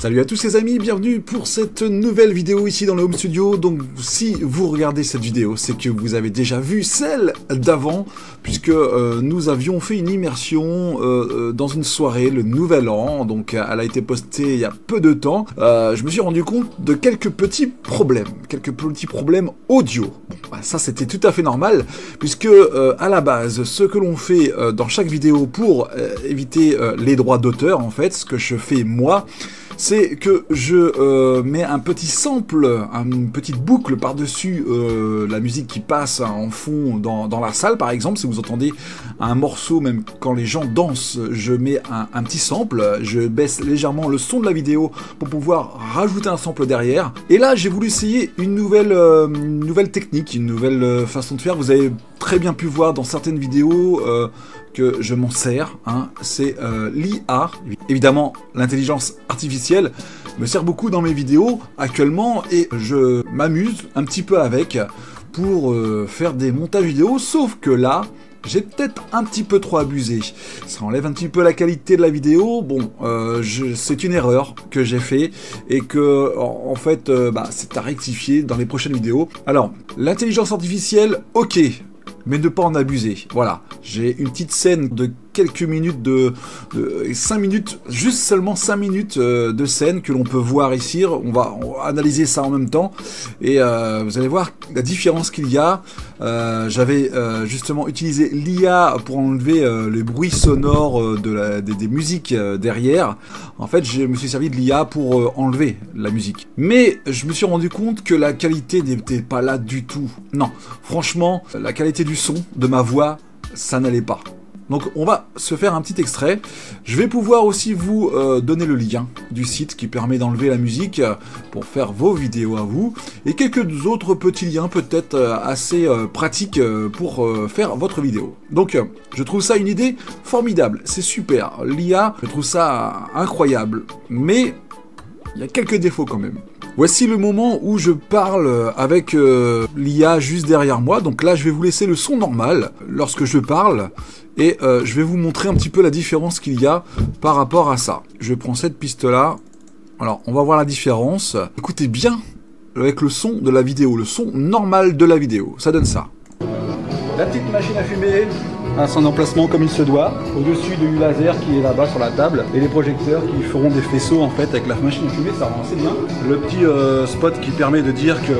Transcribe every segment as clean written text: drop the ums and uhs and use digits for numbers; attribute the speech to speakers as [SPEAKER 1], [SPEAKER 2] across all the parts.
[SPEAKER 1] Salut à tous les amis, bienvenue pour cette nouvelle vidéo ici dans le Home Studio. Donc si vous regardez cette vidéo, c'est que vous avez déjà vu celle d'avant, puisque nous avions fait une immersion dans une soirée, le Nouvel An. Donc elle a été postée il y a peu de temps. Je me suis rendu compte de quelques petits problèmes audio. Bon, bah, ça c'était tout à fait normal, puisque à la base, ce que l'on fait dans chaque vidéo pour éviter les droits d'auteur, en fait, ce que je fais moi, c'est que je mets un petit sample, une petite boucle par-dessus la musique qui passe en fond dans la salle, par exemple. Si vous entendez un morceau, même quand les gens dansent, je mets un petit sample, je baisse légèrement le son de la vidéo pour pouvoir rajouter un sample derrière. Et là, j'ai voulu essayer une nouvelle technique, une nouvelle façon de faire. Vous avez très bien pu voir dans certaines vidéos que je m'en sers, hein. C'est l'IA. Évidemment, l'intelligence artificielle me sert beaucoup dans mes vidéos actuellement et je m'amuse un petit peu avec pour faire des montages vidéo, sauf que là, j'ai peut-être un petit peu trop abusé. Ça enlève un petit peu la qualité de la vidéo. Bon, c'est une erreur que j'ai fait et que, en fait, c'est à rectifier dans les prochaines vidéos. Alors, l'intelligence artificielle, ok, mais ne pas en abuser. Voilà, j'ai une petite scène de quelques minutes, de 5 minutes, juste seulement 5 minutes de scène que l'on peut voir ici. On va analyser ça en même temps et vous allez voir la différence qu'il y a. J'avais justement utilisé l'IA pour enlever les bruits sonores des musiques derrière. En fait, je me suis servi de l'IA pour enlever la musique. Mais je me suis rendu compte que la qualité n'était pas là du tout. Non, franchement, la qualité du son, de ma voix, ça n'allait pas. Donc on va se faire un petit extrait. Je vais pouvoir aussi vous donner le lien du site qui permet d'enlever la musique pour faire vos vidéos à vous. Et quelques autres petits liens peut-être assez pratiques pour faire votre vidéo. Donc je trouve ça une idée formidable, c'est super. L'IA, je trouve ça incroyable. Mais il y a quelques défauts quand même. Voici le moment où je parle avec l'IA juste derrière moi. Donc là, je vais vous laisser le son normal lorsque je parle. Et je vais vous montrer un petit peu la différence qu'il y a par rapport à ça. Je prends cette piste-là. Alors, on va voir la différence. Écoutez bien avec le son de la vidéo, le son normal de la vidéo. Ça donne ça. La petite machine à fumer à son emplacement comme il se doit, au-dessus du laser qui est là-bas sur la table, et les projecteurs qui feront des faisceaux en fait avec la machine à fumer, ça rend assez bien. Le petit spot qui permet de dire que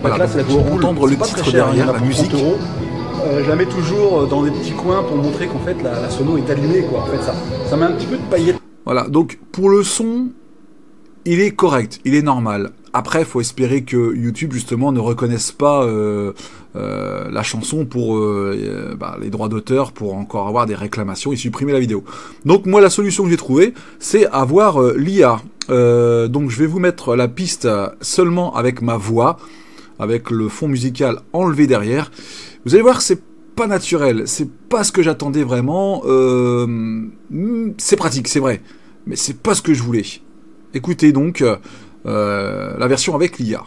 [SPEAKER 1] voilà, là c'est la pour entendre le titre derrière, la musique. Je la mets toujours dans des petits coins pour montrer qu'en fait la sono est allumée, quoi. En fait, ça met un petit peu de paillettes. Voilà, donc pour le son, il est correct, il est normal. Après, il faut espérer que YouTube, justement, ne reconnaisse pas la chanson pour les droits d'auteur, pour encore avoir des réclamations et supprimer la vidéo. Donc moi, la solution que j'ai trouvée, c'est avoir l'IA. Donc je vais vous mettre la piste seulement avec ma voix, avec le fond musical enlevé derrière. Vous allez voir que c'est pas naturel, c'est pas ce que j'attendais vraiment. C'est pratique, c'est vrai, mais c'est pas ce que je voulais. Écoutez donc la version avec l'IA.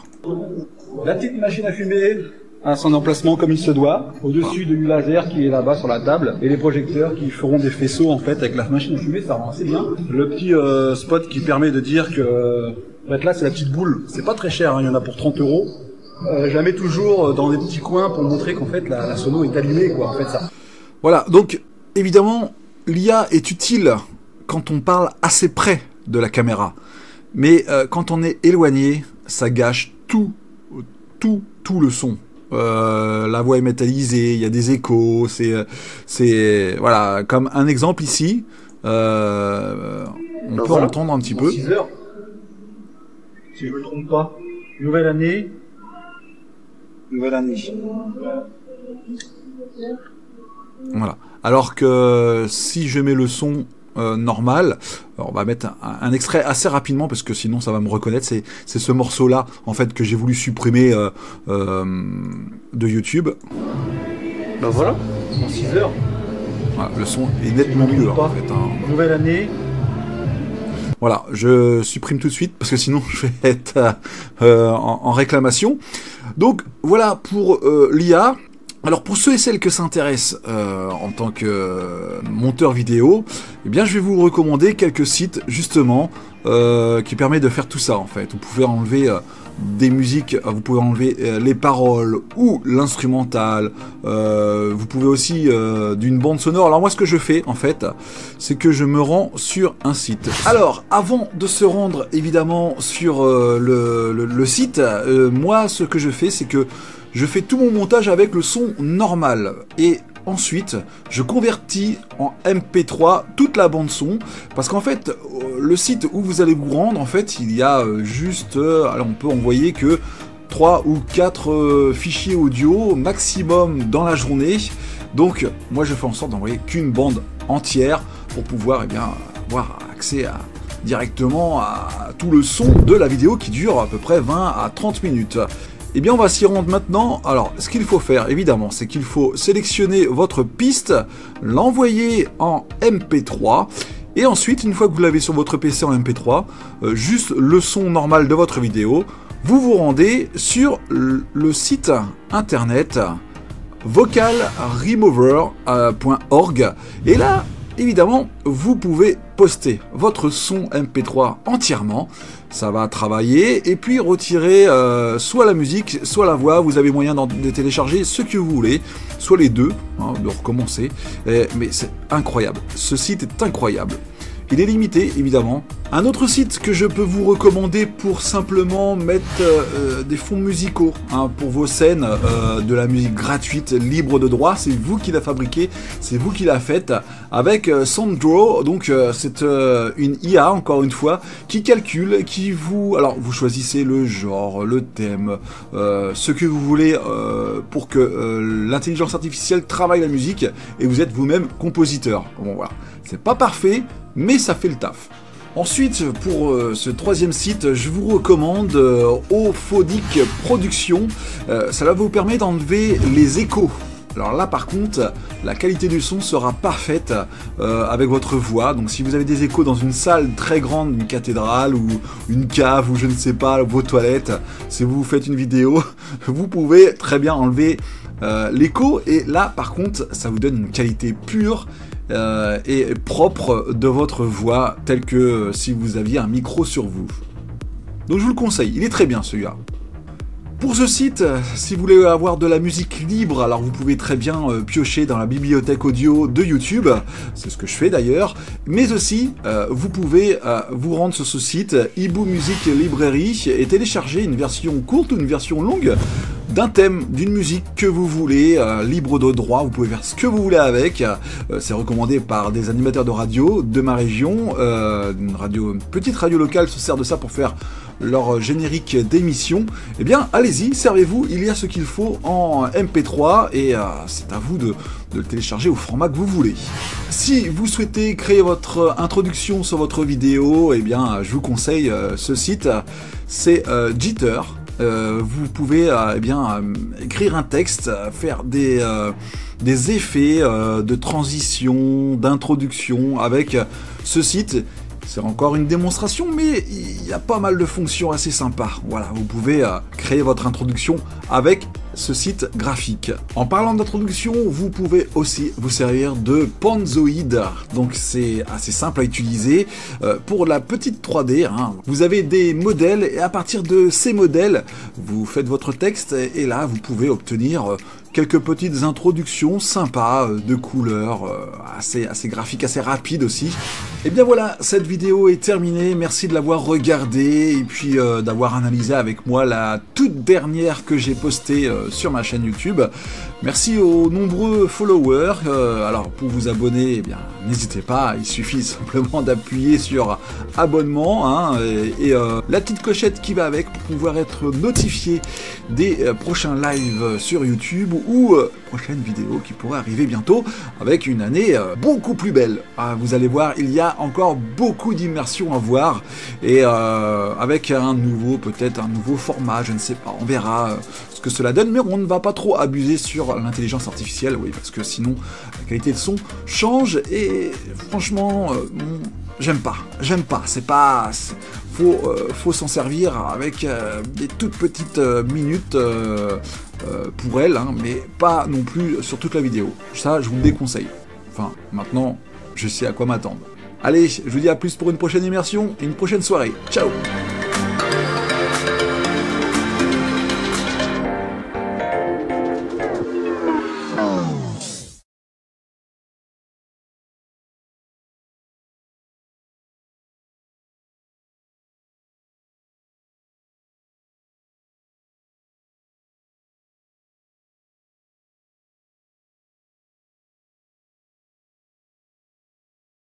[SPEAKER 1] La petite machine à fumer à son emplacement comme il se doit, au-dessus du laser qui est là-bas sur la table, et les projecteurs qui feront des faisceaux en fait avec la machine à fumer, ça rend assez bien. Le petit spot qui permet de dire que en fait, là c'est la petite boule, c'est pas très cher, hein, il y en a pour 30 €. Je la mets toujours dans des petits coins pour montrer qu'en fait la sono est allumée, quoi, en fait ça. Voilà, donc évidemment l'IA est utile quand on parle assez près de la caméra. Mais quand on est éloigné, ça gâche tout le son. La voix est métallisée, il y a des échos, c'est voilà, comme un exemple ici, on peut entendre un petit peu. 6 heures, si je me trompe pas. Nouvelle année. Voilà. Alors que si je mets le son normal, on va mettre un extrait assez rapidement parce que sinon ça va me reconnaître. C'est ce morceau-là en fait que j'ai voulu supprimer de YouTube. Ben voilà, 6 heures. Voilà, le son est nettement mieux en fait. Hein. Nouvelle année. Voilà, je supprime tout de suite parce que sinon je vais être en réclamation. Donc voilà pour l'IA. Alors pour ceux et celles que ça intéresse en tant que monteur vidéo, eh bien je vais vous recommander quelques sites justement qui permet de faire tout ça en fait. Vous pouvez enlever des musiques, vous pouvez enlever les paroles ou l'instrumental, vous pouvez aussi d'une bande sonore. Alors moi ce que je fais en fait, c'est que je me rends sur un site. Alors avant de se rendre évidemment sur le site, moi ce que je fais c'est que je fais tout mon montage avec le son normal et ensuite, je convertis en MP3 toute la bande son, parce qu'en fait, le site où vous allez vous rendre, en fait, il y a juste, alors on peut envoyer que 3 ou 4 fichiers audio maximum dans la journée. Donc, moi, je fais en sorte d'envoyer qu'une bande entière pour pouvoir, eh bien, avoir accès directement à tout le son de la vidéo qui dure à peu près 20 à 30 minutes. Eh bien, on va s'y rendre maintenant. Alors, ce qu'il faut faire, évidemment, c'est qu'il faut sélectionner votre piste, l'envoyer en MP3, et ensuite, une fois que vous l'avez sur votre PC en MP3, juste le son normal de votre vidéo, vous vous rendez sur le site internet vocalremover.org, et là, évidemment, vous pouvez poster votre son MP3 entièrement. Ça va travailler et puis retirer soit la musique, soit la voix. Vous avez moyen de télécharger ce que vous voulez, soit les deux, hein, de recommencer. Mais c'est incroyable. Ce site est incroyable. Il est limité, évidemment. Un autre site que je peux vous recommander pour simplement mettre des fonds musicaux hein, pour vos scènes, de la musique gratuite, libre de droit, c'est vous qui la fabriquez, c'est vous qui la faites, avec Sounddraw, donc c'est une IA, encore une fois, qui calcule, qui vous... Alors, vous choisissez le genre, le thème, ce que vous voulez pour que l'intelligence artificielle travaille la musique, et vous êtes vous-même compositeur. Bon, voilà. C'est pas parfait, mais ça fait le taf. Ensuite, pour ce troisième site, je vous recommande Ophonic Production. Ça vous permet d'enlever les échos. Alors là, par contre, la qualité du son sera parfaite avec votre voix. Donc si vous avez des échos dans une salle très grande, une cathédrale ou une cave ou je ne sais pas, vos toilettes, si vous faites une vidéo, vous pouvez très bien enlever l'écho. Et là, par contre, ça vous donne une qualité pure et propre de votre voix, tel que si vous aviez un micro sur vous. Donc je vous le conseille, il est très bien celui-là. Pour ce site, si vous voulez avoir de la musique libre, alors vous pouvez très bien piocher dans la bibliothèque audio de YouTube, c'est ce que je fais d'ailleurs, mais aussi vous pouvez vous rendre sur ce site Ibu Music Library et télécharger une version courte ou une version longue d'un thème, d'une musique que vous voulez, libre de droit, vous pouvez faire ce que vous voulez avec, c'est recommandé par des animateurs de radio de ma région, une petite radio locale se sert de ça pour faire leur générique d'émission. Eh bien, allez-y, servez-vous, il y a ce qu'il faut en MP3 et c'est à vous de le télécharger au format que vous voulez. Si vous souhaitez créer votre introduction sur votre vidéo, eh bien, je vous conseille ce site, c'est Jitter. Vous pouvez écrire un texte, faire des effets de transition, d'introduction avec ce site. C'est encore une démonstration, mais il y a pas mal de fonctions assez sympas. Voilà, vous pouvez créer votre introduction avec ce site graphique. En parlant d'introduction, vous pouvez aussi vous servir de Panzoid. Donc c'est assez simple à utiliser pour la petite 3D. Hein. Vous avez des modèles et à partir de ces modèles, vous faites votre texte et là vous pouvez obtenir quelques petites introductions sympas de couleurs, assez graphiques, assez rapides aussi. Et bien voilà, cette vidéo est terminée. Merci de l'avoir regardée et puis d'avoir analysé avec moi la toute dernière que j'ai postée sur ma chaîne YouTube. Merci aux nombreux followers. Alors pour vous abonner, eh bien n'hésitez pas, il suffit simplement d'appuyer sur abonnement hein, et la petite clochette qui va avec pour pouvoir être notifié des prochains lives sur YouTube ou prochaines vidéos qui pourraient arriver bientôt avec une année beaucoup plus belle. Vous allez voir, il y a encore beaucoup d'immersion à voir et avec peut-être un nouveau format, je ne sais pas, on verra ce que cela donne, mais on ne va pas trop abuser sur l'intelligence artificielle, oui, parce que sinon la qualité de son change et franchement, j'aime pas, faut s'en servir avec des toutes petites minutes pour elle, hein, mais pas non plus sur toute la vidéo. Ça, je vous le déconseille. Enfin, maintenant, je sais à quoi m'attendre. Allez, je vous dis à plus pour une prochaine immersion et une prochaine soirée. Ciao!